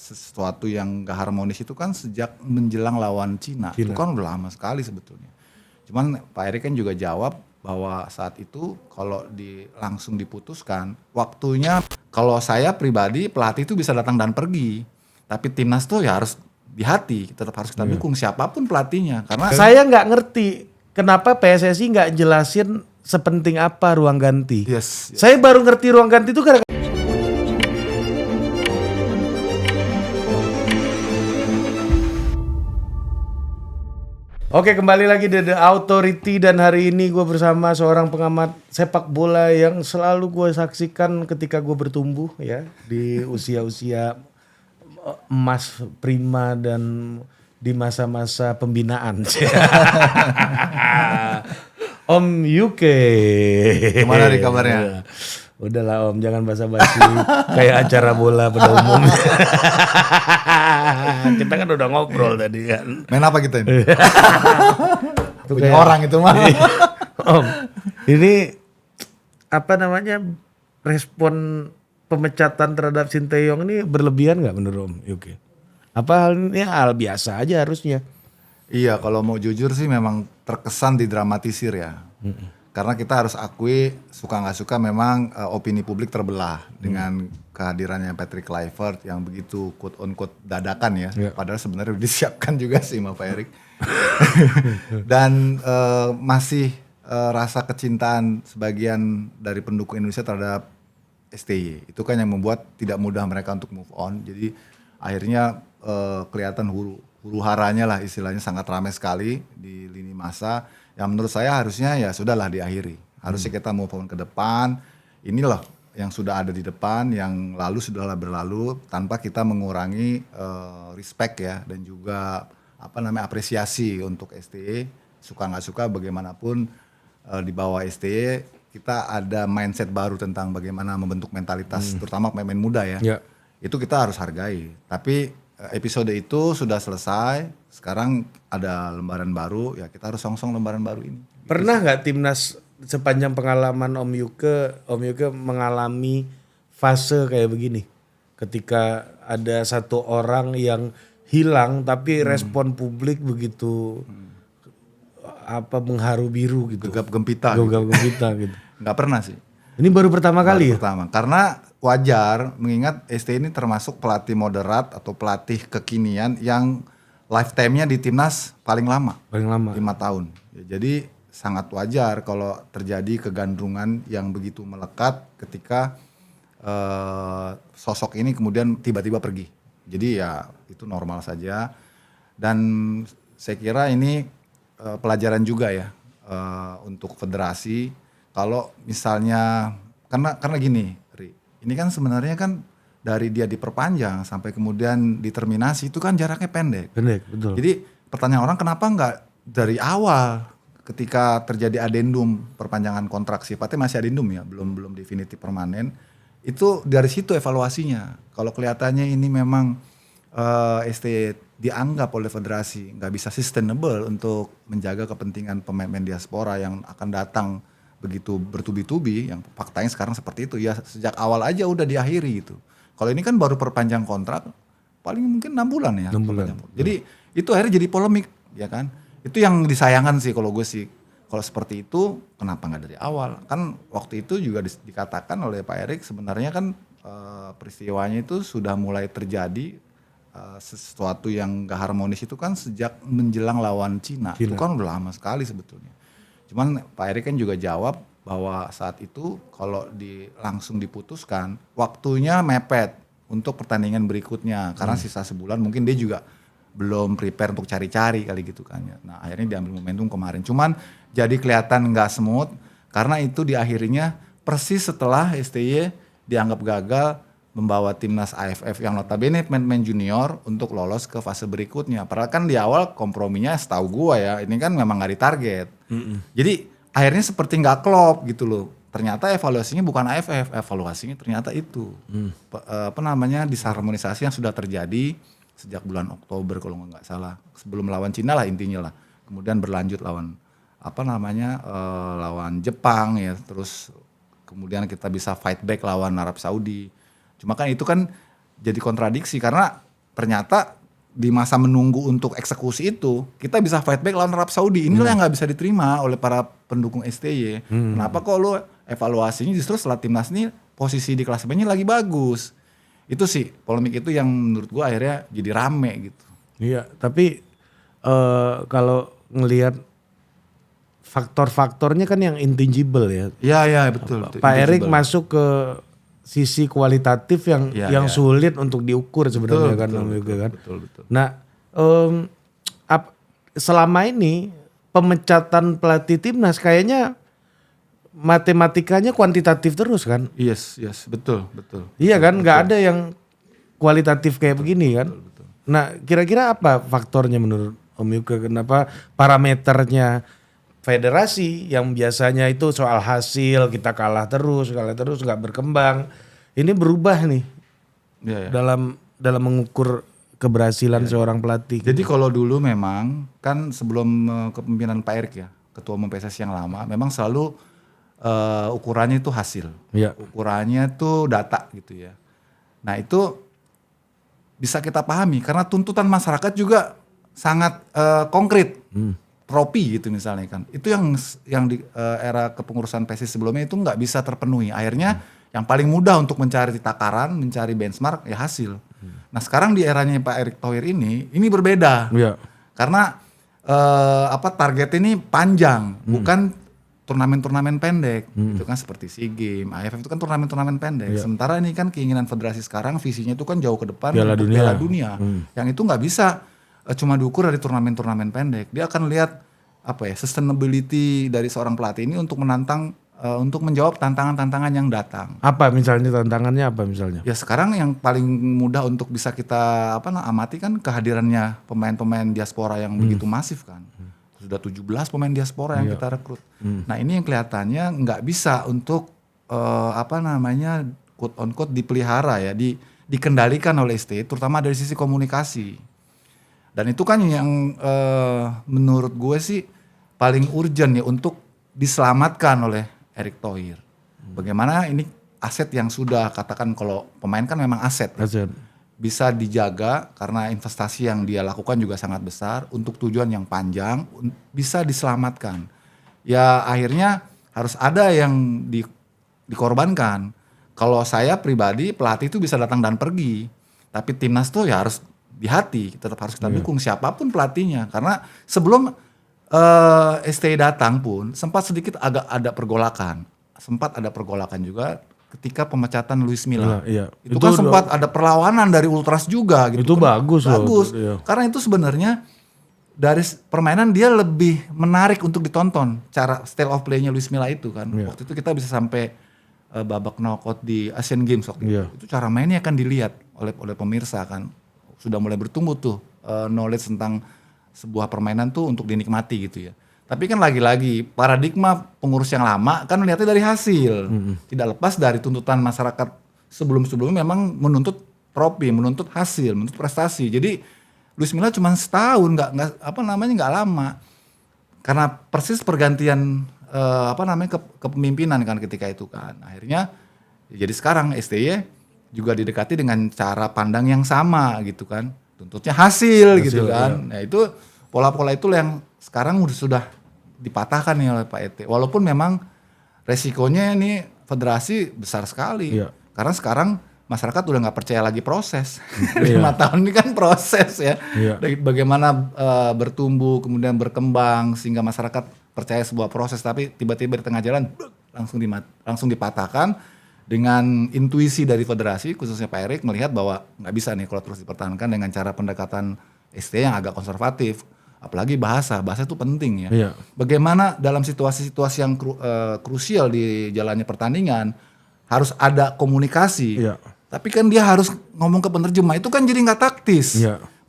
sesuatu yang gak harmonis itu kan sejak menjelang lawan Cina. Itu kan udah lama sekali sebetulnya. Cuman Pak Erick kan juga jawab bahwa saat itu kalau langsung diputuskan waktunya, kalau saya pribadi pelatih itu bisa datang dan pergi. Tapi timnas tuh ya harus di hati, tetap harus kita dukung siapapun pelatihnya. Karena saya nggak ngerti kenapa PSSI nggak jelasin sepenting apa ruang ganti. Yes. Saya baru ngerti ruang ganti itu gara-gara Oke, kembali lagi di The Authority dan hari ini gue bersama seorang pengamat sepak bola yang selalu gue saksikan ketika gue bertumbuh ya di usia-usia emas prima dan di masa-masa pembinaan. Om Yuke. Gimana nih kabarnya? Udahlah Om, jangan basa-basi kayak acara bola pada umumnya. Kita kan udah ngobrol tadi kan. Main apa kita ini? Punya orang itu mah. Om, ini apa namanya respon pemecatan terhadap Sinteyong ini berlebihan nggak menurut Om Yuke? Apa halnya hal biasa aja harusnya? Iya, kalau mau jujur sih memang terkesan didramatisir ya. Karena kita harus akui suka nggak suka memang opini publik terbelah dengan kehadirannya Patrick Kluivert yang begitu quote on quote dadakan ya. Padahal sebenarnya udah disiapkan juga sih sama Pak Erick. Dan masih rasa kecintaan sebagian dari pendukung Indonesia terhadap STY. Itu kan yang membuat tidak mudah mereka untuk move on. Jadi akhirnya kelihatan huru haranya lah istilahnya sangat ramai sekali di lini masa. Yang menurut saya harusnya ya sudahlah diakhiri. Harusnya kita move on ke depan. Inilah yang sudah ada di depan, yang lalu sudahlah berlalu tanpa kita mengurangi respect ya dan juga apresiasi untuk STY. Suka nggak suka bagaimanapun di bawah STY kita ada mindset baru tentang bagaimana membentuk mentalitas terutama pemain muda ya. Itu kita harus hargai. Tapi episode itu sudah selesai. Sekarang ada lembaran baru, ya kita harus song-song lembaran baru ini. Pernah nggak timnas sepanjang pengalaman Om Yuke mengalami fase kayak begini? Ketika ada satu orang yang hilang tapi respon publik begitu mengharu biru gitu. Gegap gempita gitu. Nggak pernah sih. Ini baru pertama kali ya? Pertama, karena wajar mengingat ST ini termasuk pelatih moderat atau pelatih kekinian yang lifetime-nya di timnas paling lama. 5 tahun. Ya, jadi sangat wajar kalau terjadi kegandrungan yang begitu melekat ketika sosok ini kemudian tiba-tiba pergi. Jadi ya itu normal saja. Dan saya kira ini pelajaran juga ya untuk federasi. Kalau misalnya karena gini, Ri, ini kan sebenarnya kan dari dia diperpanjang sampai kemudian diterminasi itu kan jaraknya pendek. Betul. Jadi pertanyaan orang kenapa nggak dari awal ketika terjadi adendum perpanjangan kontrak, sifatnya masih adendum ya, belum definitif permanen. Itu dari situ evaluasinya. Kalau kelihatannya ini memang ST dianggap oleh federasi nggak bisa sustainable untuk menjaga kepentingan pemain diaspora yang akan datang begitu bertubi-tubi, yang faktanya sekarang seperti itu ya, sejak awal aja udah diakhiri gitu. Kalau ini kan baru perpanjang kontrak paling mungkin 6 bulan ya. 6 bulan. Jadi itu akhirnya jadi polemik ya kan. Itu yang disayangkan sih kalau gue sih. Kalau seperti itu kenapa nggak dari awal? Kan waktu itu juga dikatakan oleh Pak Erick sebenarnya kan peristiwanya itu sudah mulai terjadi sesuatu yang gak harmonis itu kan sejak menjelang lawan Cina. Itu kan udah lama sekali sebetulnya. Cuman Pak Erick kan juga jawab bahwa saat itu kalau langsung diputuskan waktunya mepet untuk pertandingan berikutnya karena sisa sebulan mungkin dia juga belum prepare untuk cari-cari kali gitu kan ya. Nah akhirnya diambil momentum kemarin. Cuman jadi kelihatan nggak smooth karena itu diakhirinya persis setelah STY dianggap gagal membawa timnas AFF yang notabene pemain junior untuk lolos ke fase berikutnya. Padahal kan di awal komprominya setahu gua ya ini kan memang nggak ditarget. Jadi akhirnya seperti nggak klop gitu loh. Ternyata evaluasinya bukan AFF, evaluasinya ternyata itu disharmonisasi yang sudah terjadi sejak bulan Oktober kalau nggak salah, sebelum lawan Cina lah intinya lah. Kemudian berlanjut lawan lawan Jepang ya, terus kemudian kita bisa fight back lawan Arab Saudi. Cuma kan itu kan jadi kontradiksi karena ternyata di masa menunggu untuk eksekusi itu kita bisa fight back lawan Arab Saudi. Inilah yang nggak bisa diterima oleh para pendukung STY. Kenapa kok lu evaluasinya justru setelah timnas ini posisi di klasemennya lagi bagus. Itu sih polemik itu yang menurut gua akhirnya jadi rame gitu. Iya, tapi kalau ngelihat faktor-faktornya kan yang intangible ya. Iya betul. Pak Erik masuk ke sisi kualitatif yang sulit untuk diukur sebenarnya kan. Betul. Nah, selama ini pemecatan pelatih timnas kayaknya matematikanya kuantitatif terus kan? Yes, betul. Iya kan, nggak ada yang kualitatif kayak begini kan? Betul. Nah, kira-kira apa faktornya menurut Om Yuka? Kenapa parameternya federasi yang biasanya itu soal hasil kita kalah terus nggak berkembang, ini berubah nih dalam mengukur keberhasilan seorang pelatih. Jadi kalau dulu memang kan sebelum kepemimpinan Pak Erik ya, ketua umum PSSI yang lama, memang selalu ukurannya itu hasil, ukurannya itu data gitu ya. Nah itu bisa kita pahami karena tuntutan masyarakat juga sangat konkret. Tropi gitu misalnya kan, itu yang di era kepengurusan PSSI sebelumnya itu nggak bisa terpenuhi. Akhirnya yang paling mudah untuk mencari takaran, mencari benchmark ya hasil. Nah sekarang di eranya Pak Erick Thohir ini berbeda, karena target ini panjang, bukan turnamen-turnamen pendek, itu kan seperti SEA Games, AFF itu kan turnamen-turnamen pendek. Sementara ini kan keinginan federasi sekarang visinya itu kan jauh ke depan untuk Piala Dunia, yang itu nggak bisa cuma diukur dari turnamen-turnamen pendek. Dia akan lihat sustainability dari seorang pelatih ini untuk menantang untuk menjawab tantangan-tantangan yang datang. Apa misalnya tantangannya apa misalnya? Ya sekarang yang paling mudah untuk bisa kita amati kan kehadirannya pemain-pemain diaspora yang begitu masif kan. Sudah 17 pemain diaspora yang kita rekrut. Nah, ini yang kelihatannya nggak bisa untuk quote on quote dipelihara ya, dikendalikan oleh ST, terutama dari sisi komunikasi. Dan itu kan yang menurut gue sih paling urgent ya untuk diselamatkan oleh Erick Thohir. Bagaimana ini aset yang sudah katakan kalau pemain kan memang aset. Bisa dijaga karena investasi yang dia lakukan juga sangat besar untuk tujuan yang panjang bisa diselamatkan. Ya akhirnya harus ada yang dikorbankan. Kalau saya pribadi pelatih itu bisa datang dan pergi. Tapi timnas tuh ya harus di hati, tetap harus kita dukung siapapun pelatihnya. Karena sebelum STY datang pun sempat sedikit agak ada pergolakan. Sempat ada pergolakan juga ketika pemecatan Luis Milla. Itu kan sempat ada perlawanan dari Ultras juga gitu. Itu kan. Bagus. Karena itu sebenarnya dari permainan dia lebih menarik untuk ditonton. Cara style of play-nya Luis Milla itu kan. Waktu itu kita bisa sampai babak knockout di Asian Games waktu itu. Itu cara mainnya akan dilihat oleh pemirsa kan. Sudah mulai bertumbuh tuh knowledge tentang sebuah permainan tuh untuk dinikmati gitu ya. Tapi kan lagi-lagi paradigma pengurus yang lama kan melihatnya dari hasil. Tidak lepas dari tuntutan masyarakat sebelum-sebelumnya memang menuntut trofi, menuntut hasil, menuntut prestasi. Jadi Luis Milla cuma setahun nggak lama. Karena persis pergantian kepemimpinan kan ketika itu kan. Akhirnya jadi sekarang STY juga didekati dengan cara pandang yang sama gitu kan, tuntutnya hasil gitu kan. Nah itu pola-pola itu yang sekarang sudah dipatahkan nih oleh Pak ET. Walaupun memang resikonya ini federasi besar sekali, karena sekarang masyarakat udah nggak percaya lagi proses. 5 tahun ini kan proses ya, bagaimana bertumbuh kemudian berkembang sehingga masyarakat percaya sebuah proses, tapi tiba-tiba di tengah jalan langsung dipatahkan. Dengan intuisi dari federasi, khususnya Pak Erik melihat bahwa nggak bisa nih kalau terus dipertahankan dengan cara pendekatan ST yang agak konservatif. Apalagi bahasa itu penting ya. Bagaimana dalam situasi-situasi yang krusial di jalannya pertandingan, harus ada komunikasi. Tapi kan dia harus ngomong ke penerjemah, itu kan jadi nggak taktis.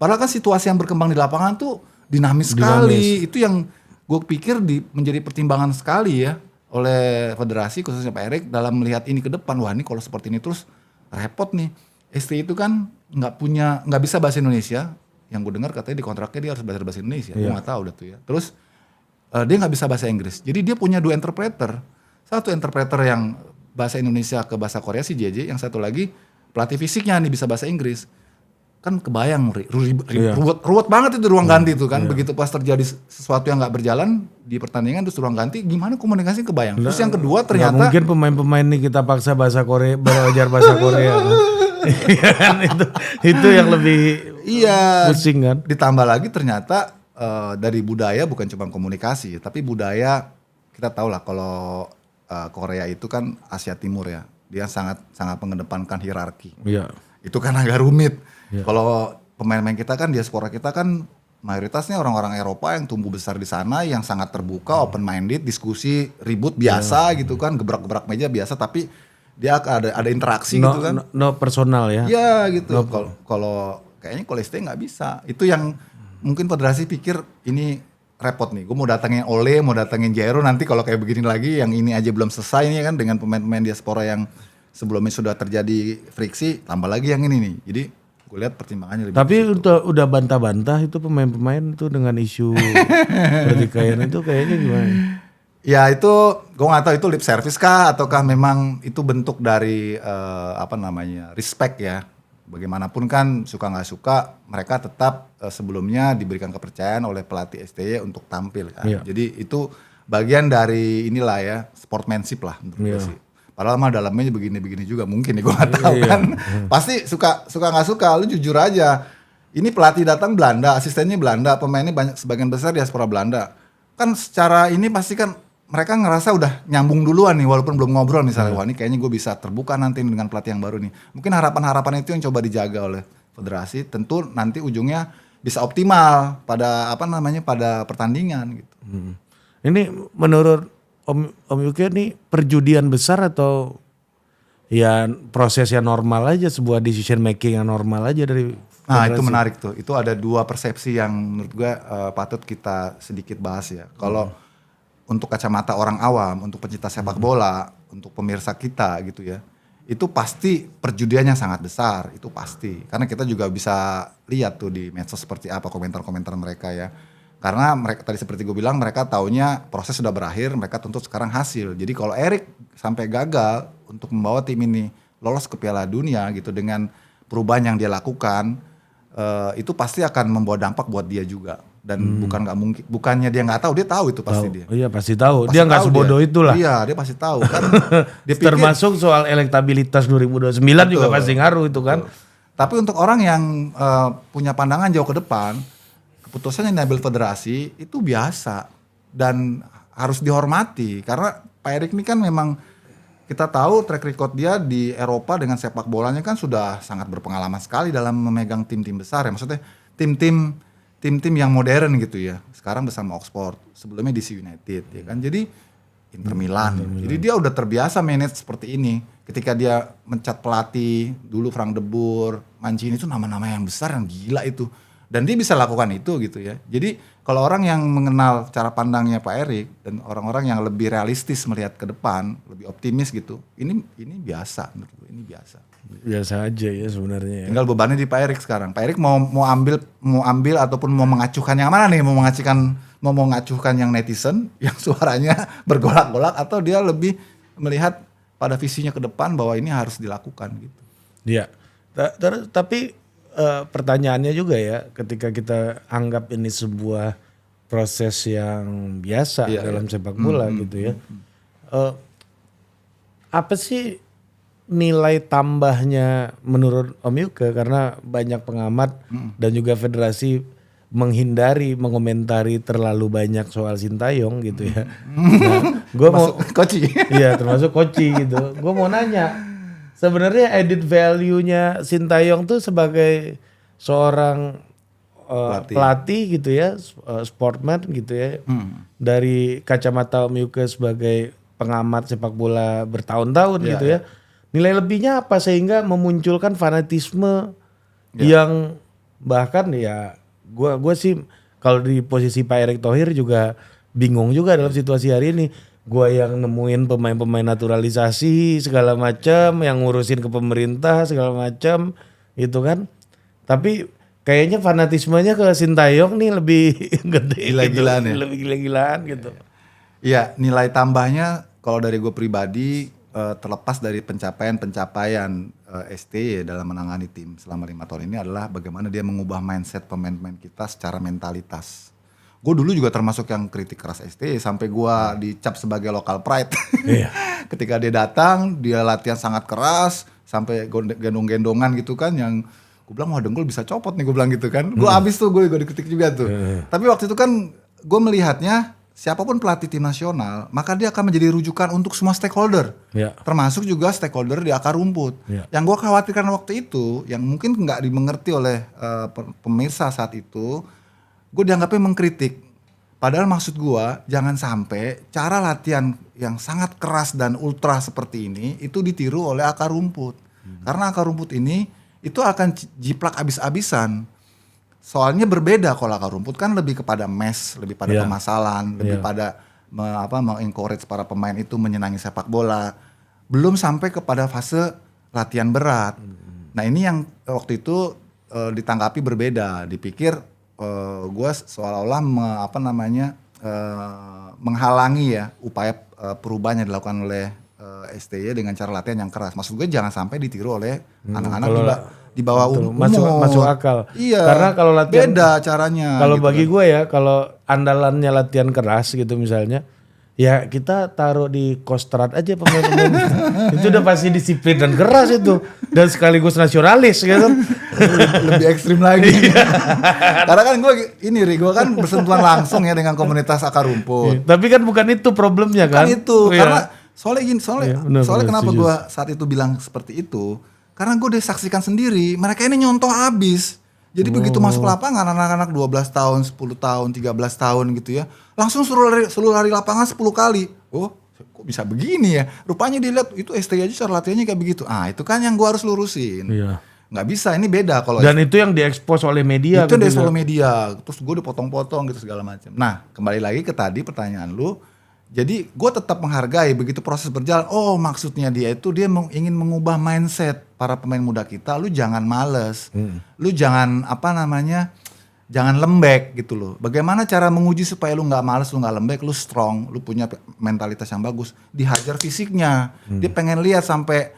Padahal kan situasi yang berkembang di lapangan tuh dinamis sekali. Itu yang gue pikir menjadi pertimbangan sekali ya oleh federasi khususnya Pak Erik dalam melihat ini ke depan. Wah ini kalau seperti ini terus repot nih. ST itu kan nggak bisa bahasa Indonesia. Yang gue dengar katanya di kontraknya dia harus belajar bahasa Indonesia. Gue nggak tahu udah tuh ya. Terus dia nggak bisa bahasa Inggris. Jadi dia punya 2 interpreter. Satu interpreter yang bahasa Indonesia ke bahasa Korea si JJ. Yang satu lagi pelatih fisiknya nih bisa bahasa Inggris. kan kebayang ruwet banget itu ruang ganti itu kan. Begitu pas terjadi sesuatu yang nggak berjalan di pertandingan terus ruang ganti, gimana komunikasi kebayang. Terus yang kedua ternyata mungkin pemain-pemain ini kita paksa bahasa Korea, belajar bahasa Korea kan. itu yang lebih pusing kan. Ditambah lagi ternyata dari budaya bukan cuma komunikasi, tapi budaya kita tahu lah kalau Korea itu kan Asia Timur ya, dia sangat mengedepankan hierarki. Iya. Itu kan agak rumit. Kalau pemain-pemain kita kan, diaspora kita kan mayoritasnya orang-orang Eropa yang tumbuh besar di sana, yang sangat terbuka, open minded, diskusi, ribut biasa gitu kan, gebrak-gebrak meja biasa, tapi dia ada interaksi gitu kan. No personal ya. Iya gitu. Kalau kayaknya Koleste nggak bisa. Itu yang mungkin federasi pikir ini repot nih. Gue mau datangin Ole, mau datangin Jairo, nanti kalau kayak begini lagi, yang ini aja belum selesai nih kan dengan pemain-pemain diaspora yang sebelumnya sudah terjadi friksi, tambah lagi yang ini nih. Jadi gue lihat pertimbangannya lebih. Tapi udah bantah-bantah itu pemain-pemain itu dengan isu pertikaian itu kayaknya gimana? Ya itu gue nggak tahu itu lip service kah ataukah memang itu bentuk dari respect ya. Bagaimanapun kan suka nggak suka mereka tetap sebelumnya diberikan kepercayaan oleh pelatih STY untuk tampil kan. Jadi itu bagian dari inilah ya sportsmanship lah menurut gue sih. Padahal mah dalamnya begini-begini juga mungkin nih gue nggak tahu kan. Pasti suka nggak suka, lu jujur aja. Ini pelatih datang Belanda, asistennya Belanda, pemainnya banyak sebagian besar diaspora Belanda. Kan secara ini pasti kan mereka ngerasa udah nyambung duluan nih walaupun belum ngobrol misalnya. Wah ini kayaknya gue bisa terbuka nanti dengan pelatih yang baru nih. Mungkin harapan-harapan itu yang coba dijaga oleh federasi. Tentu nanti ujungnya bisa optimal pada pada pertandingan gitu. Ini menurut Om Yuki ini perjudian besar atau ya proses yang normal aja, sebuah decision making yang normal aja dari federasi? Nah itu menarik tuh. Itu ada dua persepsi yang menurut gue patut kita sedikit bahas ya. Kalau untuk kacamata orang awam, untuk pecinta sepak bola, untuk pemirsa kita gitu ya, itu pasti perjudiannya sangat besar, itu pasti. Karena kita juga bisa lihat tuh di medsos seperti apa komentar-komentar mereka ya. Karena mereka tadi seperti gue bilang, mereka taunya proses sudah berakhir, mereka tuntut sekarang hasil. Jadi kalau Erik sampai gagal untuk membawa tim ini lolos ke Piala Dunia gitu dengan perubahan yang dia lakukan, itu pasti akan membawa dampak buat dia juga. Dan bukannya dia nggak tahu, dia tahu itu pasti dia. Iya pasti tahu. Dia nggak sebodoh itulah. Iya dia pasti tahu kan. Dia pikir, termasuk soal elektabilitas 2029 juga pasti ngaruh itu kan. Tapi untuk orang yang punya pandangan jauh ke depan, keputusan yang diambil federasi itu biasa dan harus dihormati karena Pak Erik ini kan memang kita tahu track record dia di Eropa dengan sepak bolanya kan sudah sangat berpengalaman sekali dalam memegang tim-tim besar ya, maksudnya tim-tim yang modern gitu ya. Sekarang bersama Oxford, sebelumnya DC United ya kan. Jadi Inter Milan. Jadi dia udah terbiasa manage seperti ini. Ketika dia mencat pelatih dulu Frank de Boer, Mancini itu nama-nama yang besar yang gila itu. Dan dia bisa lakukan itu gitu ya. Jadi kalau orang yang mengenal cara pandangnya Pak Erik dan orang-orang yang lebih realistis melihat ke depan, lebih optimis gitu, ini biasa menurut gue, ini biasa. Biasa aja ya sebenarnya. Ya. Tinggal bebannya di Pak Erik sekarang. Pak Erik mau ambil ataupun mau mengacuhkan yang mana nih? Mau mengacuhkan yang netizen yang suaranya bergolak-golak atau dia lebih melihat pada visinya ke depan bahwa ini harus dilakukan gitu. Iya. Tapi pertanyaannya juga ya, ketika kita anggap ini sebuah proses yang biasa dalam sepak bola gitu ya, apa sih nilai tambahnya menurut Om Yuke? Karena banyak pengamat dan juga federasi menghindari mengomentari terlalu banyak soal Sintayong gitu ya. Nah, gue mau Koci. Iya termasuk Koci gitu. Gue mau nanya. Sebenarnya added value-nya Sintayong tuh sebagai seorang pelatih gitu ya, sportman gitu ya. Dari kacamata Om Yuke sebagai pengamat sepak bola bertahun-tahun gitu ya. Nilai lebihnya apa sehingga memunculkan fanatisme yang bahkan ya gue sih kalau di posisi Pak Erick Thohir juga bingung juga dalam situasi hari ini. Gue yang nemuin pemain-pemain naturalisasi segala macam, yang ngurusin ke pemerintah segala macam, itu kan. Tapi kayaknya fanatismenya ke Sintayong nih lebih gede, gila-gilaan gitu. Lebih gila-gilaan gitu. Iya, nilai tambahnya kalau dari gue pribadi terlepas dari pencapaian STY dalam menangani tim selama 5 tahun ini adalah bagaimana dia mengubah mindset pemain-pemain kita secara mentalitas. Gue dulu juga termasuk yang kritik keras STY sampai gue dicap sebagai local pride. Iya. Ketika dia datang, dia latihan sangat keras sampai gendong-gendongan gitu kan, yang gue bilang wah dengkul bisa copot nih, gue bilang gitu kan. Gue abis tuh gue dikritik juga tuh. Tapi waktu itu kan gue melihatnya siapapun pelatih tim nasional, maka dia akan menjadi rujukan untuk semua stakeholder. Ya. Termasuk juga stakeholder di akar rumput. Ya. Yang gue khawatirkan waktu itu, yang mungkin nggak dimengerti oleh pemirsa saat itu, gue dianggapnya mengkritik. Padahal maksud gue jangan sampai cara latihan yang sangat keras dan ultra seperti ini itu ditiru oleh akar rumput. Karena akar rumput ini itu akan jiplak abis-abisan. Soalnya berbeda kalau akar rumput kan lebih kepada mes, lebih pada pemasalan, lebih pada mengencourage para pemain itu menyenangi sepak bola. Belum sampai kepada fase latihan berat. Nah ini yang waktu itu ditanggapi berbeda, dipikir gue seolah-olah menghalangi ya upaya perubahan yang dilakukan oleh STY dengan cara latihan yang keras. Maksud gue jangan sampai ditiru oleh anak-anak di bawah umur. Masuk akal. Iya. Karena kalau latihan beda caranya. Kalau gitu bagi kan. gue ya, kalau andalannya latihan keras gitu misalnya, ya kita taruh di Kostrad aja pemain-pemain. Itu udah pasti disiplin dan keras itu, dan sekaligus nasionalis gitu. Lebih ekstrim lagi. Karena kan gue kan bersentuhan langsung ya dengan komunitas akar rumput. Tapi kan bukan itu problemnya kan. Kan itu Iya. karena soalnya kenapa setuju. gue saat itu bilang seperti itu, karena gue udah saksikan sendiri mereka ini nyontoh abis. Jadi begitu masuk lapangan anak-anak 12 tahun, 10 tahun, 13 tahun gitu ya, langsung suruh lari lapangan 10 kali. Oh, kok bisa begini ya? Rupanya dilihat itu STY aja cara latihannya kayak begitu. Ah, itu kan yang gue harus lurusin. Iya. Nggak bisa, ini beda kalau Dan itu yang diekspos oleh media. itu dari gitu. sosial media, terus gue dipotong-potong gitu segala macam. Nah, kembali lagi ke tadi pertanyaan lu. Jadi gue tetap menghargai begitu proses berjalan. Oh, maksudnya dia ingin mengubah mindset para pemain muda kita. Lu jangan males, lu jangan jangan lembek gitu loh. Bagaimana cara menguji supaya lu nggak males, lu nggak lembek, lu strong, lu punya mentalitas yang bagus. Dihajar fisiknya, dia pengen lihat sampai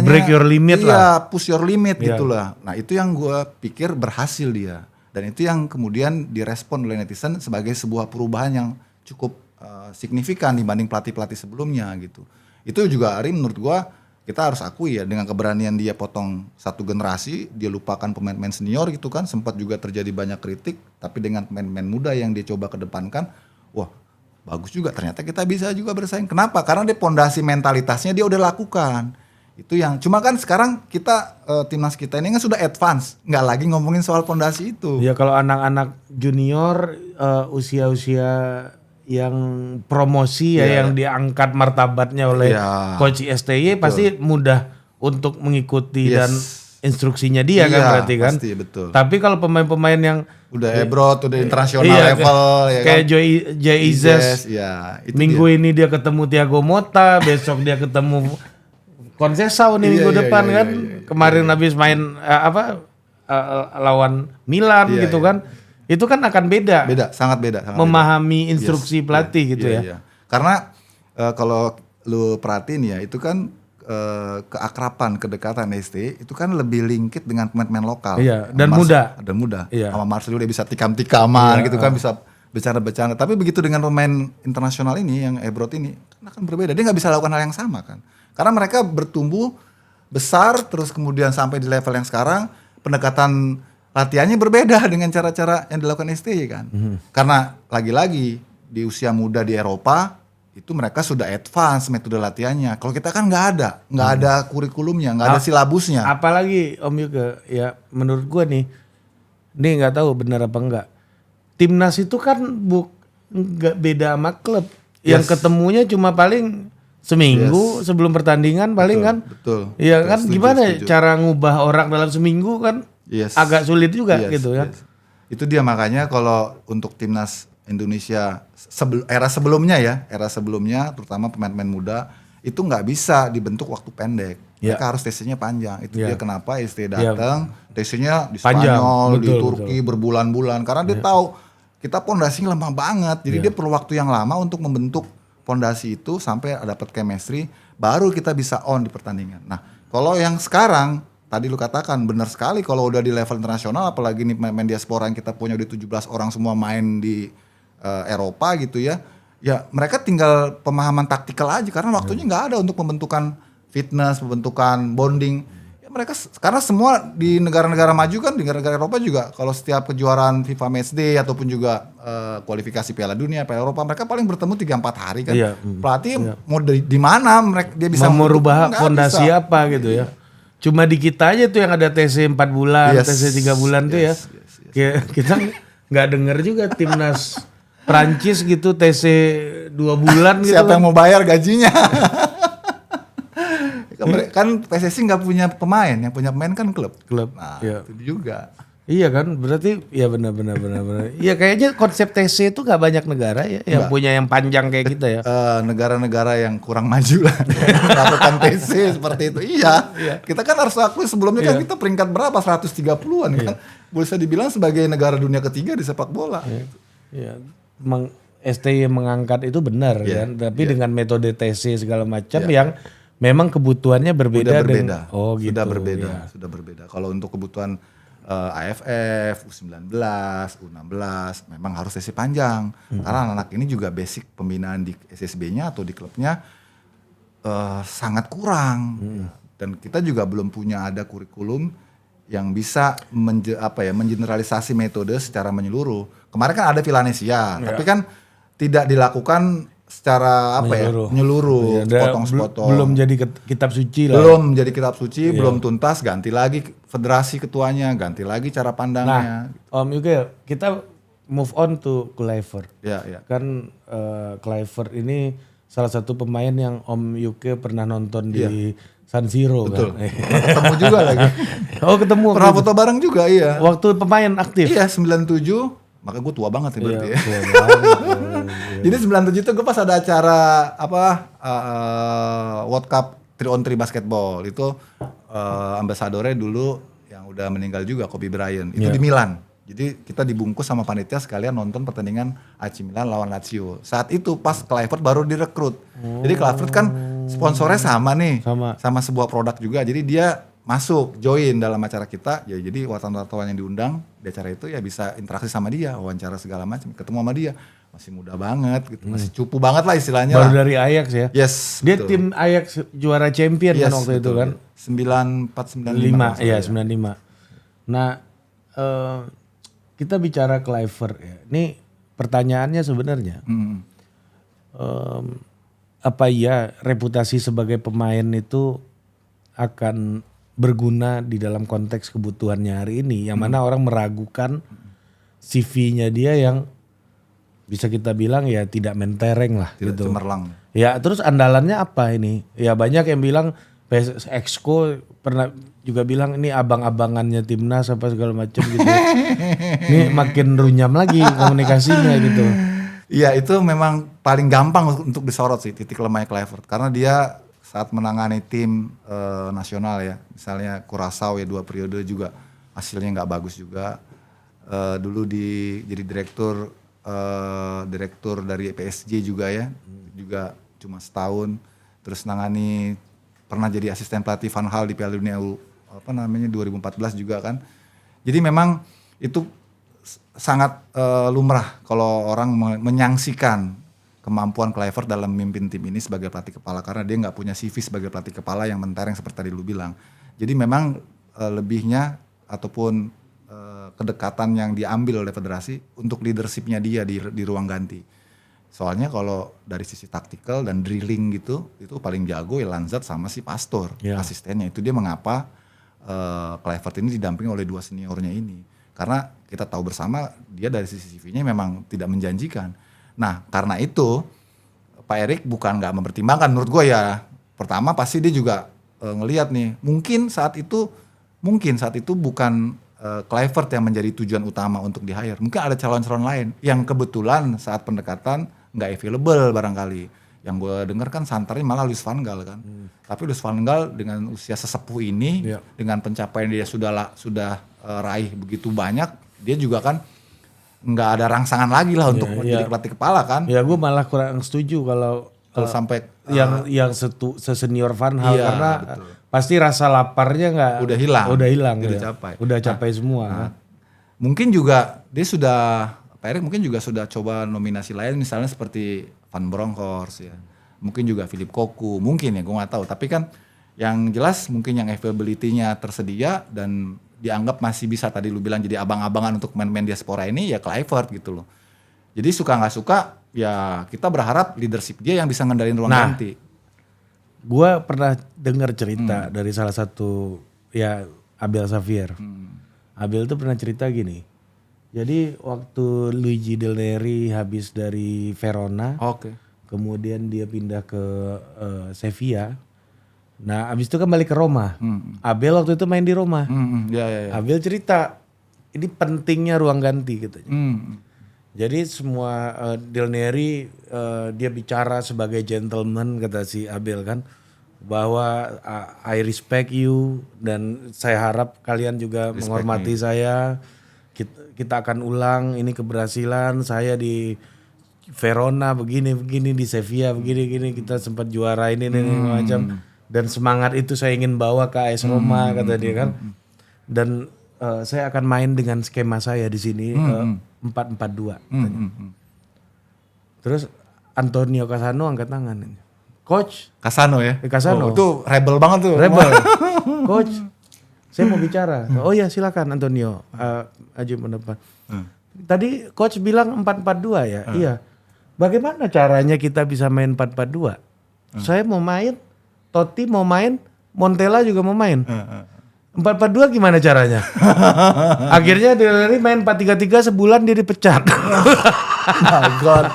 break your limit lah. Push your limit Iya. gitu lah. Nah itu yang gue pikir berhasil dia. Dan itu yang kemudian direspon oleh netizen sebagai sebuah perubahan yang cukup signifikan dibanding pelatih-pelatih sebelumnya gitu. Itu juga Ari menurut gue kita harus akui ya, dengan keberanian dia potong satu generasi, dia lupakan pemain-pemain senior gitu kan. Sempat juga terjadi banyak kritik, tapi dengan pemain-pemain muda yang dia coba kedepankan, wah bagus juga, ternyata kita bisa juga bersaing. Kenapa? Karena dia pondasi mentalitasnya dia udah lakukan. Itu yang cuma kan sekarang kita timnas kita ini kan sudah advance, nggak lagi ngomongin soal pondasi itu. Ya kalau anak-anak junior usia-usia yang promosi ya yang diangkat martabatnya oleh coach STY pasti mudah untuk mengikuti dan instruksinya dia kan berarti kan. Pasti, betul. Tapi kalau pemain-pemain yang udah Ebrot, udah internasional level ya kayak kan. Jay Izes, ya, itu minggu ini dia ketemu Thiago Motta, besok dia ketemu Conceição nih minggu depan kan. Kemarin habis main lawan Milan gitu kan. Itu kan akan beda. Sangat beda. Memahami instruksi pelatih gitu ya. Iya. Karena kalau lu perhatiin ya, itu kan keakraban, kedekatan ST itu kan lebih lingkit dengan pemain-pemain lokal. Iya, dan muda. Dan muda. Iya. Sama Marcelo dia bisa tikam-tikaman gitu kan, bisa bercanda-bercanda. Tapi begitu dengan pemain internasional ini yang Ebrot ini kan akan berbeda. Dia nggak bisa lakukan hal yang sama kan. Karena mereka bertumbuh besar terus kemudian sampai di level yang sekarang, pendekatan latihannya berbeda dengan cara-cara yang dilakukan STY kan. Karena lagi-lagi di usia muda di Eropa itu mereka sudah advance metode latihannya. Kalau kita kan nggak ada kurikulumnya, nggak ada silabusnya. Apalagi Om Yuke, ya menurut gue nih nggak tahu benar apa enggak. Timnas itu kan nggak beda sama klub. Yang ketemunya cuma paling seminggu sebelum pertandingan paling kan. Betul. Iya kan, Setuju, gimana setuju. cara ngubah orang dalam seminggu kan agak sulit juga gitu kan. Itu dia makanya kalau untuk timnas Indonesia era sebelumnya terutama pemain-pemain muda itu nggak bisa dibentuk waktu pendek. Mereka harus tesnya panjang. Itu dia kenapa ST datang tesnya di Spanyol, di Turki berbulan-bulan karena dia tahu kita pondasinya lemah banget. Jadi dia perlu waktu yang lama untuk membentuk fondasi itu sampai dapat chemistry, baru kita bisa on di pertandingan. Nah, kalau yang sekarang tadi lu katakan benar sekali, kalau udah di level internasional, apalagi nih main diaspora yang kita punya udah 17 orang semua main di Eropa gitu ya. Ya mereka tinggal pemahaman taktikal aja karena waktunya nggak ada untuk pembentukan fitness, pembentukan bonding. Ya mereka karena semua di negara-negara maju kan, di negara-negara Eropa juga kalau setiap kejuaraan FIFA Matchday ataupun juga kualifikasi Piala Dunia, Piala Eropa, mereka paling bertemu 3-4 hari kan. Iya. Pelatih mau di mana mereka dia bisa merubah nggak fondasi bisa. apa gitu ya. Cuma di kita aja tuh yang ada TC 4 bulan, Yes. TC 3 bulan tuh ya. Kayak kita nggak denger juga timnas Prancis gitu TC 2 bulan gitu. Siapa kan. yang mau bayar gajinya? Kan PSSI nggak punya pemain, yang punya pemain kan klub. Klub. Nah, Iya. itu juga. Iya kan, berarti ya benar. Iya kayaknya konsep TC itu nggak banyak negara ya yang punya yang panjang kayak kita ya. Negara-negara yang kurang maju lah melakukan TC seperti itu. Iya. Kita kan harus akui sebelumnya kan kita peringkat berapa 130-an kan. Bisa dibilang sebagai negara dunia ketiga di sepak bola. Iya. STY mengangkat itu benar kan, tapi dengan metode TC segala macam yang memang kebutuhannya berbeda. Sudah berbeda. Gitu. Sudah berbeda. Kalau untuk kebutuhan AFF, U19, U16 memang harus sesi panjang. Karena anak-anak ini juga basic pembinaan di SSB-nya atau di klubnya sangat kurang. Dan kita juga belum punya ada kurikulum yang bisa mengeneralisasi metode secara menyeluruh. Kemarin kan ada Villanesia, tapi kan tidak dilakukan secara menyeluruh, sepotong-sepotong. Belum jadi kitab suci lah. Belum jadi kitab suci, belum tuntas, ganti lagi federasi ketuanya, ganti lagi cara pandangnya. Nah, Om Yuke, kita move on to Kluivert. Ya. Kan Kluivert ini salah satu pemain yang Om Yuke pernah nonton di San Siro. Betul. Kan? Ketemu juga lagi. Oh ketemu. Pernah foto bareng juga, iya. Waktu pemain aktif. Iya 97. Maka gue tua banget nih berarti ya. Jadi 97 itu gue pas ada acara World Cup 3-on-3 basketball itu ambasadornya dulu yang udah meninggal juga Kobe Bryant itu di Milan. Jadi kita dibungkus sama panitia sekalian nonton pertandingan AC Milan lawan Lazio. Saat itu pas Kluivert baru direkrut. Jadi Kluivert kan sponsornya sama nih, sama sebuah produk juga. Jadi dia masuk join dalam acara kita ya, jadi wartawan yang diundang di acara itu ya bisa interaksi sama dia, wawancara segala macam, ketemu sama dia, masih muda banget gitu, masih cupu banget lah istilahnya. Baru dari Ajax ya. Yes. Dia betul. tim Ajax juara champion kan waktu itu kan. 94-95 ya 95. Nah kita bicara Kluivert ya. Ini pertanyaannya sebenarnya apa ya reputasi sebagai pemain itu akan berguna di dalam konteks kebutuhannya hari ini, yang mana orang meragukan CV-nya dia yang bisa kita bilang ya tidak mentereng lah, tidak gitu. cemerlang. Ya terus andalannya apa ini? Ya banyak yang bilang PSS Exco pernah juga bilang ini abang-abangannya timnas apa segala macam gitu. Ini makin runyam lagi komunikasinya gitu. Iya itu memang paling gampang untuk disorot sih titik lemahnya Kluivert, karena dia saat menangani tim nasional ya, misalnya Curaçao ya 2 periode juga hasilnya nggak bagus juga. Dulu jadi direktur dari PSG juga ya, juga cuma setahun. Terus pernah jadi asisten pelatih Van Gaal di Piala Dunia 2014 juga kan. Jadi memang itu sangat lumrah kalau orang menyangsikan kemampuan Kluivert dalam memimpin tim ini sebagai pelatih kepala, karena dia nggak punya CV sebagai pelatih kepala yang mentereng seperti tadi lu bilang. Jadi memang lebihnya ataupun kedekatan yang diambil oleh federasi untuk leadershipnya dia di ruang ganti. Soalnya kalau dari sisi taktikal dan drilling gitu, itu paling jago ya Lanzat sama si Pastor, asistennya. Itu dia mengapa Kluivert ini didampingi oleh 2 seniornya ini. Karena kita tahu bersama dia dari sisi CV-nya memang tidak menjanjikan. Nah karena itu Pak Erik bukan nggak mempertimbangkan, menurut gue ya. Pertama pasti dia juga ngelihat nih, mungkin saat itu bukan Kluivert yang menjadi tujuan utama untuk di-hire. Mungkin ada calon-calon lain yang kebetulan saat pendekatan nggak available barangkali. Yang gue dengar kan santarnya malah Louis van Gaal kan. Tapi Louis van Gaal dengan usia sesepuh ini, dengan pencapaian dia sudah raih begitu banyak, dia juga kan nggak ada rangsangan lagi lah untuk menjadi pelatih kepala kan. Ya gue malah kurang setuju kalau kalau sampai yang sesenior Van Hal, Iya, karena betul. pasti rasa laparnya nggak Udah hilang. udah hilang Udah ya. capai. Udah capai semua. Nah, mungkin juga dia sudah, Pak Erik mungkin juga sudah coba nominasi lain, misalnya seperti Van Bronckhorst ya, mungkin juga Philip Cocu, mungkin ya, gue nggak tahu. Tapi kan yang jelas mungkin yang availability-nya tersedia dan dianggap masih bisa, tadi lu bilang jadi abang-abangan untuk main-main diaspora ini ya Kluivert gitu loh. Jadi suka nggak suka ya kita berharap leadership dia yang bisa ngendalin ruang ganti. Gua pernah dengar cerita dari salah satu ya Abel Xavier. Abel tuh pernah cerita gini. Jadi waktu Luigi Del Neri habis dari Verona, Oke. kemudian dia pindah ke Sevilla. Nah, habis itu kan balik ke Roma. Abel waktu itu main di Roma. Ya. Abel cerita ini pentingnya ruang ganti katanya. Jadi semua Del Neri dia bicara sebagai gentleman, kata si Abel kan, bahwa I respect you dan saya harap kalian juga menghormati saya. Kita akan ulang ini keberhasilan saya di Verona begini di Sevilla begini kita sempat juara ini macam, dan semangat itu saya ingin bawa ke AS Roma kata dia kan. Dan saya akan main dengan skema saya di sini 4-4-2. Terus Antonio Cassano angkat tangan. Coach Cassano ya. Cassano. Itu rebel banget tuh. Rebel. Coach, saya mau bicara. Oh iya silakan Antonio. Aju mendepan. Tadi coach bilang 4-4-2 ya. Iya. Bagaimana caranya kita bisa main 4-4-2? Saya mau main, Totti mau main, Montella juga mau main. 4-4-2 gimana caranya? Akhirnya Del main 4-3-3 sebulan dia dipecat. My God.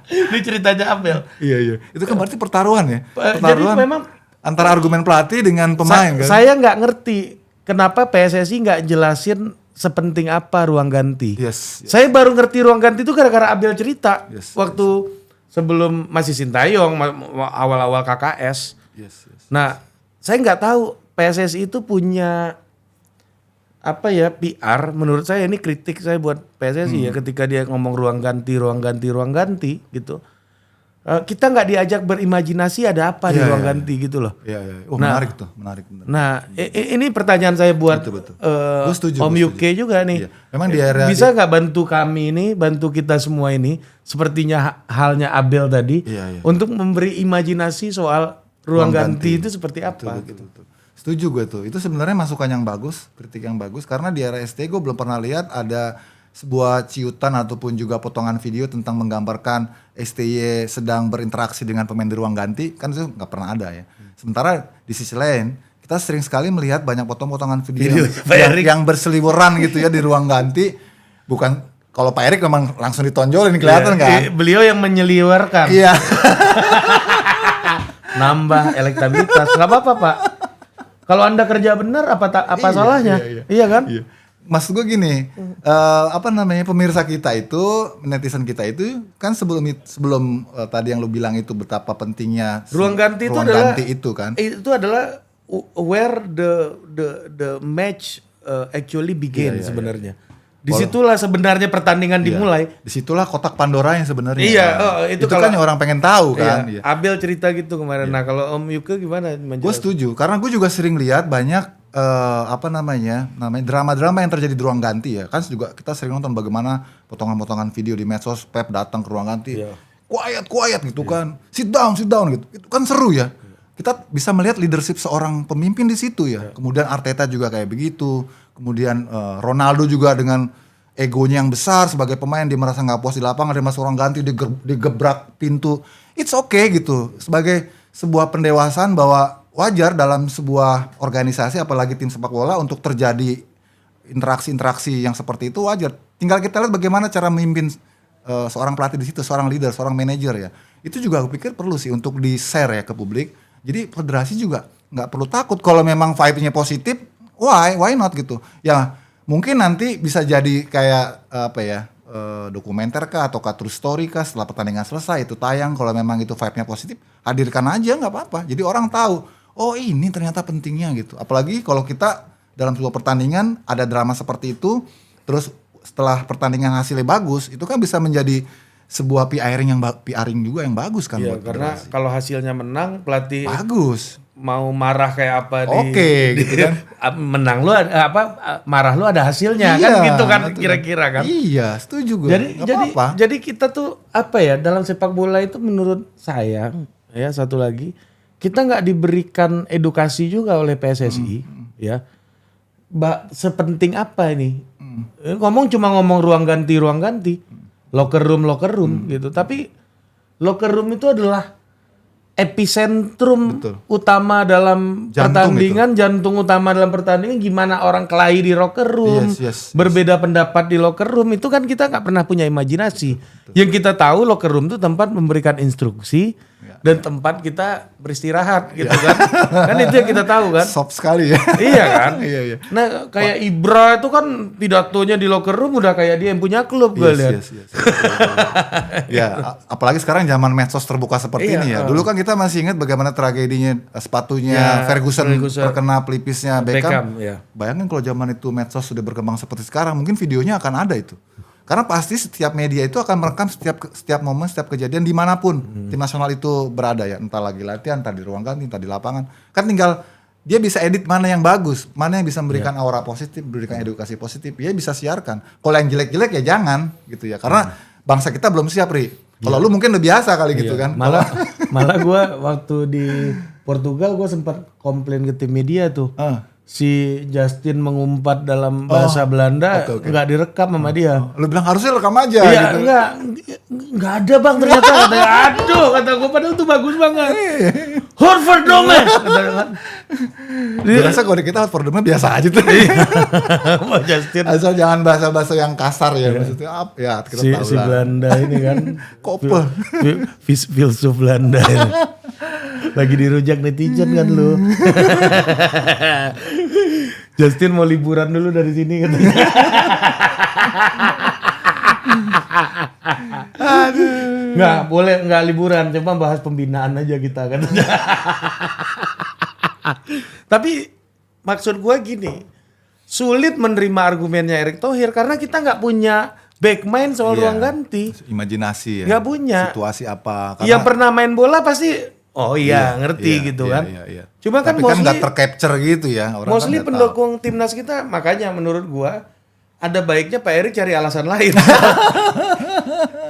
Ini ceritanya Abel. Iya. Itu kan berarti pertaruhan ya. Jadi memang antara argumen pelatih dengan pemain kan. Saya nggak ngerti kenapa PSSI nggak jelasin sepenting apa ruang ganti. Yes. Saya baru ngerti ruang ganti itu gara-gara Abel cerita. Yes, waktu sebelum masih Sintayong, awal-awal KKS. Yes. Nah, saya nggak tahu PSSI itu punya apa ya, PR. Menurut saya ini kritik saya buat PSSI ya, ketika dia ngomong ruang ganti gitu. Kita nggak diajak berimajinasi ada apa di ruang ganti gitu loh. Iya. Oh, menarik tuh, menarik. Nah, ini pertanyaan saya buat Betul. Om UK juga nih. Iya. Memang di area bisa nggak bantu kami ini, bantu kita semua ini, sepertinya halnya Abel tadi, untuk memberi imajinasi soal ruang ganti itu seperti apa? Betul. Setuju gue tuh. Itu sebenarnya masukan yang bagus, kritik yang bagus, karena di era ST gue belum pernah lihat ada sebuah ciutan ataupun juga potongan video tentang menggambarkan STY sedang berinteraksi dengan pemain di ruang ganti, kan itu nggak pernah ada ya. Sementara di sisi lain kita sering sekali melihat banyak potong-potongan video yang berseliweran gitu ya di ruang ganti. Bukan, kalau Pak Erik memang langsung ditonjolin kelihatan kan. Beliau yang menyeliwerkan. Iya. Nambah elektabilitas, nggak apa-apa Pak. Kalau Anda kerja benar apa salahnya? Iya kan? Iya. Maksud gue gini, pemirsa kita itu, netizen kita itu kan sebelum tadi yang lu bilang itu betapa pentingnya ruang ganti itu adalah where the match actually begin sebenarnya. Disitulah sebenarnya pertandingan dimulai. Disitulah kotak Pandora yang sebenarnya. Iya, itu kan yang orang pengen tahu kan. Iya. Abel cerita gitu kemarin. Nah kalau Om Yuke gimana? Gue setuju, karena gue juga sering lihat banyak drama-drama yang terjadi di ruang ganti ya. Kan juga kita sering nonton bagaimana potongan-potongan video di medsos, Pep datang ke ruang ganti, quiet gitu kan, sit down gitu. Itu kan seru ya. Kita bisa melihat leadership seorang pemimpin di situ ya. Kemudian Arteta juga kayak begitu. Kemudian Ronaldo juga dengan egonya yang besar sebagai pemain, dia merasa nggak puas di lapangan, dia masuk ruang ganti, digebrak pintu. It's okay gitu. Sebagai sebuah pendewasaan bahwa wajar dalam sebuah organisasi, apalagi tim sepak bola, untuk terjadi interaksi-interaksi yang seperti itu wajar. Tinggal kita lihat bagaimana cara memimpin seorang pelatih di situ, seorang leader, seorang manajer ya. Itu juga aku pikir perlu sih untuk di-share ya ke publik. Jadi federasi juga nggak perlu takut kalau memang vibe-nya positif, why not gitu. Ya mungkin nanti bisa jadi kayak dokumenter kah atau true story kah setelah pertandingan selesai itu tayang, kalau memang itu vibe-nya positif, hadirkan aja nggak apa-apa. Jadi orang tahu, oh ini ternyata pentingnya gitu. Apalagi kalau kita dalam sebuah pertandingan ada drama seperti itu, terus setelah pertandingan hasilnya bagus, itu kan bisa menjadi sebuah PRing juga yang bagus kan Iya, buat karena federasi. kalau hasilnya menang pelatih Bagus. mau marah kayak apa Oke, gitu kan. menang lu marah lu ada hasilnya kan gitu kan betul. kira-kira kan. Iya, setuju gue. Jadi kita tuh apa ya dalam sepak bola itu menurut saya ya satu lagi kita nggak diberikan edukasi juga oleh PSSI ya. Sepenting apa ini? Cuma ngomong ruang ganti, locker room gitu. Tapi locker room itu adalah epicentrum utama dalam pertandingan, jantung utama dalam pertandingan. Gimana orang kelahi di locker room, berbeda pendapat di locker room itu kan kita nggak pernah punya imajinasi. Yang kita tahu locker room itu tempat memberikan instruksi dan tempat kita beristirahat gitu kan. Kan itu yang kita tahu kan. Soft sekali ya. Iya kan. Iya. Nah kayak Ibra itu kan pidatonya di locker room udah kayak dia yang punya klub gue lihat. Ya, apalagi sekarang zaman medsos terbuka seperti ini ya. Dulu kan kita masih ingat bagaimana tragedinya sepatunya Ferguson terkena pelipisnya Beckham. Bayangin kalau zaman itu medsos sudah berkembang seperti sekarang, mungkin videonya akan ada itu. Karena pasti setiap media itu akan merekam setiap momen, setiap kejadian dimanapun tim nasional itu berada ya. Entah lagi latihan, entah di ruang ganti, entah di lapangan. Kan tinggal dia bisa edit mana yang bagus, mana yang bisa memberikan aura positif, memberikan edukasi positif. Dia bisa siarkan. Kalau yang jelek-jelek ya jangan gitu ya. Karena bangsa kita belum siap, Ri. Kalau lu mungkin udah biasa kali gitu kan. Malah gue waktu di Portugal gue sempat komplain ke tim media tuh. Si Justin mengumpat dalam bahasa Belanda nggak direkam sama dia. Lu bilang harusnya rekam aja gitu. gitu. Nggak ada bang ternyata. Aduh kata gue padahal tuh bagus banget. Horford Dome. Gue rasa kalau di kita Horford Dome biasa aja tuh. Justin. Asal jangan bahasa-bahasa yang kasar ya. Maksudnya apa ya kita tahu si lah. Belanda ini kan. Koppel. Filsuf Belanda ini. Lagi dirujak netizen kan lu. Justin mau liburan dulu dari sini katanya. Nggak liburan, cuma bahas pembinaan aja kita kan. Tapi maksud gue gini, sulit menerima argumennya Erick Thohir karena kita nggak punya backmain soal ruang ganti. Imajinasi ya. Nggak punya. Situasi apa. Yang pernah main bola pasti ngerti gitu kan. Iya. Cuma tapi kan nggak tercapture gitu ya. Orang mostly kan pendukung timnas kita, makanya menurut gua ada baiknya Pak Erick cari alasan lain.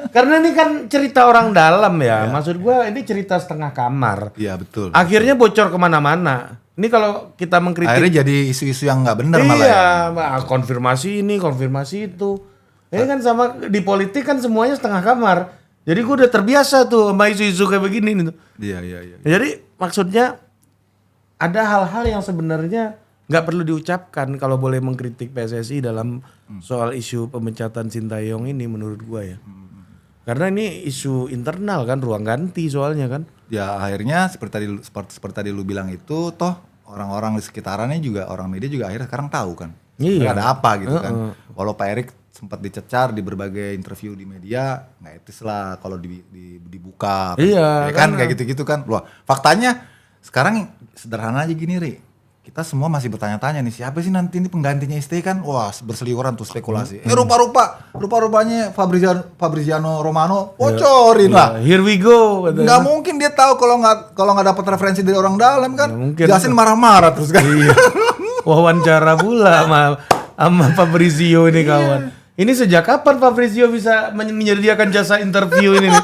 Karena ini kan cerita orang dalam ya. Maksud gua ini cerita setengah kamar. Iya betul. Akhirnya bocor kemana-mana. Ini kalau kita mengkritik. Akhirnya jadi isu-isu yang nggak benar malah ya. Iya, konfirmasi ini, konfirmasi itu. Ini kan sama di politik kan semuanya setengah kamar. Jadi gue udah terbiasa tuh sama isu-isu kayak begini nih tuh. Iya. Jadi maksudnya ada hal-hal yang sebenarnya nggak perlu diucapkan kalau boleh mengkritik PSSI dalam soal isu pemecatan Sintayong ini menurut gue ya. Karena ini isu internal kan, ruang ganti soalnya kan. Ya akhirnya seperti tadi lu bilang itu toh orang-orang di sekitarannya juga, orang media juga akhirnya sekarang tahu kan. Iya. Ada apa gitu kan. Walau Pak Erick sempat dicecar di berbagai interview di media, nggak etis lah kalau dibuka. Iya. Ya kan kayak gitu-gitu kan. Loh, faktanya sekarang sederhana aja gini, Ri. Kita semua masih bertanya-tanya nih, siapa sih nanti ini penggantinya ST kan? Wah, berseliweran tuh spekulasi. Rupa-rupanya Fabriziano Romano bocorin lah. Here we go. Nggak mungkin dia tahu kalau nggak dapat referensi dari orang dalam kan. Jasin marah-marah terus kan. Iya. Wawancara pula sama Fabrizio ini kawan. Ini sejak kapan Fabrizio bisa menyediakan jasa interview ini nih?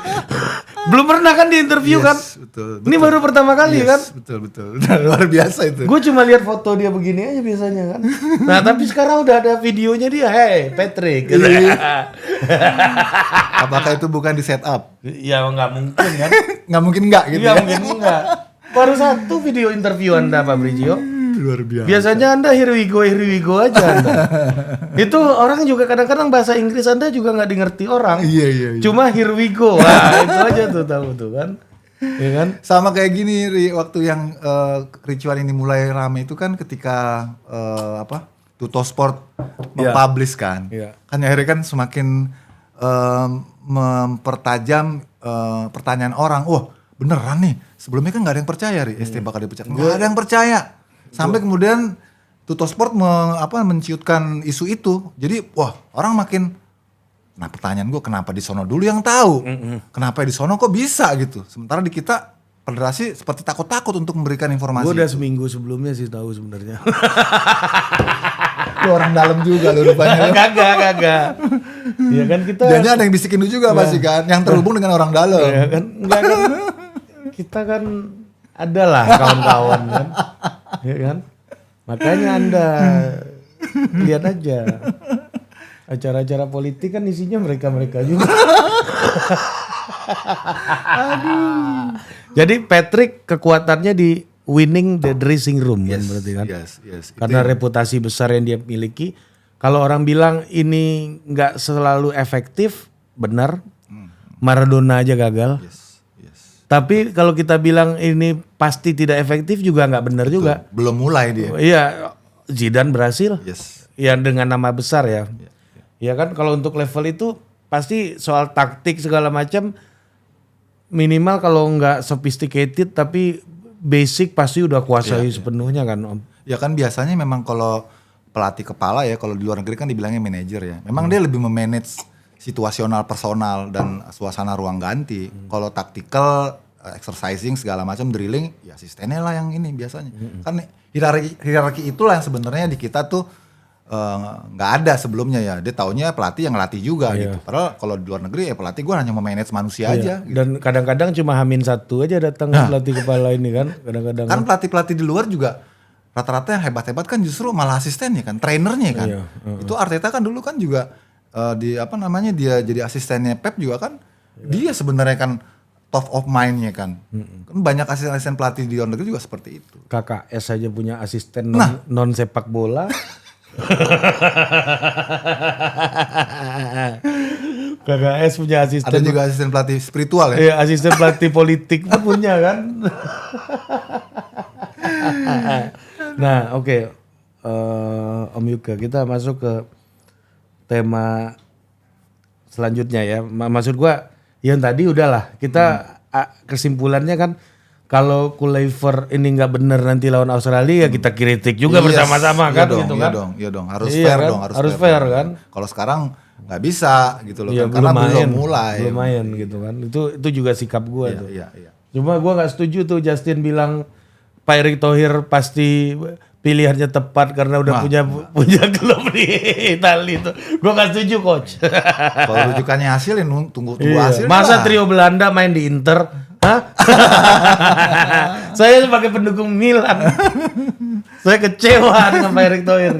Belum pernah kan di interview kan? Betul. Ini baru pertama kali kan? Betul. Luar biasa itu. Gue cuma lihat foto dia begini aja biasanya kan. Nah tapi sekarang udah ada videonya dia. Hey Patrick. Apakah itu bukan di setup? Ya nggak mungkin kan? Nggak mungkin nggak gitu Iya ya? mungkin enggak. Baru satu video interview Anda Fabrizio. Luar biasa. Biasanya Anda here we go aja Anda. Itu orang juga kadang-kadang bahasa Inggris Anda juga nggak dimengerti orang. Iya. Cuma here we go. Wah, itu aja tuh tahu tuh kan. Ya kan? Sama kayak gini waktu yang kericuan ini mulai rame itu kan ketika Tuttosport mempublish kan. Iya. Kan akhirnya kan semakin mempertajam pertanyaan orang. Wah, beneran nih. Sebelumnya kan nggak ada yang percaya, ST bakal dipecat. Nggak ada yang percaya. Sampai kemudian Tuttosport menciutkan isu itu. Jadi wah orang makin Nah pertanyaan gue kenapa di sono dulu yang tahu? Kenapa di sono kok bisa gitu? Sementara di kita federasi seperti takut-takut untuk memberikan informasi. Gue udah seminggu sebelumnya sih tahu sebenarnya. Lu orang dalam juga lu rupanya. Kagak. Iya kan kita. Jangan ada yang bisikin lu juga pasti kan, yang terhubung dengan orang dalam. Ya kan, enggak kan. Kita kan adalah kawan-kawan kan. Ya kan? Makanya Anda lihat aja. Acara-acara politik kan isinya mereka-mereka juga. Jadi Patrick kekuatannya di winning the dressing room kan berarti kan. Yes. Karena reputasi besar yang dia miliki. Kalau orang bilang ini nggak selalu efektif, benar. Maradona aja gagal. Yes. Tapi kalau kita bilang ini pasti tidak efektif juga nggak benar juga. Belum mulai dia. Iya, Zidane berhasil. Yes. Ya dengan nama besar ya. Ya kan kalau untuk level itu pasti soal taktik segala macam minimal kalau nggak sophisticated tapi basic pasti udah kuasai sepenuhnya kan Om. Ya kan biasanya memang kalau pelatih kepala ya, kalau di luar negeri kan dibilangnya manajer ya. Memang dia lebih memanage situasional personal dan suasana ruang ganti. Kalau tactical, exercising segala macam, drilling, ya asistennya lah yang ini biasanya. Kan hierarki itulah yang sebenarnya di kita tuh nggak ada sebelumnya ya. Dia taunya pelatih yang ngelatih juga gitu. Padahal kalau di luar negeri ya pelatih gue hanya memanage manusia aja. Gitu. Dan kadang-kadang cuma H-1 aja datang pelatih kepala ini kan. Kadang-kadang kan pelatih-pelatih di luar juga rata-rata yang hebat-hebat kan justru malah asistennya kan, trainernya kan. Itu Arteta kan dulu kan juga dia jadi asistennya Pep juga kan. Dia sebenarnya kan top of mind-nya kan. Kan banyak asisten-asisten pelatih di luar negeri juga seperti itu. KKS aja punya asisten non sepak bola. KKS punya asisten. Ada juga asisten pelatih spiritual ya. Iya, asisten pelatih politik pun punya kan. Nah, oke. Om Yuka, kita masuk ke tema selanjutnya ya. Maksud gua yang tadi udahlah. Kita kesimpulannya kan kalau Kluivert ini nggak bener nanti lawan Australia ya kita kritik juga bersama-sama kan gitu kan. Iya dong, harus fair kan? dong, harus fair kan. Kalau sekarang nggak bisa gitu loh, Iya, kan, karena belum mulai. Belum main gitu kan. Itu juga sikap gua tuh. Iya. Cuma gua nggak setuju tuh Justin bilang Pak Erick Thohir pasti pilihannya tepat karena udah punya klub di Italia itu. Gua nggak setuju coach. Kalau rujukannya hasil ya tunggu hasilnya. Masa trio Belanda main di Inter? Hah? Saya sebagai pendukung Milan, saya kecewa dengan Pak Erick Thohir.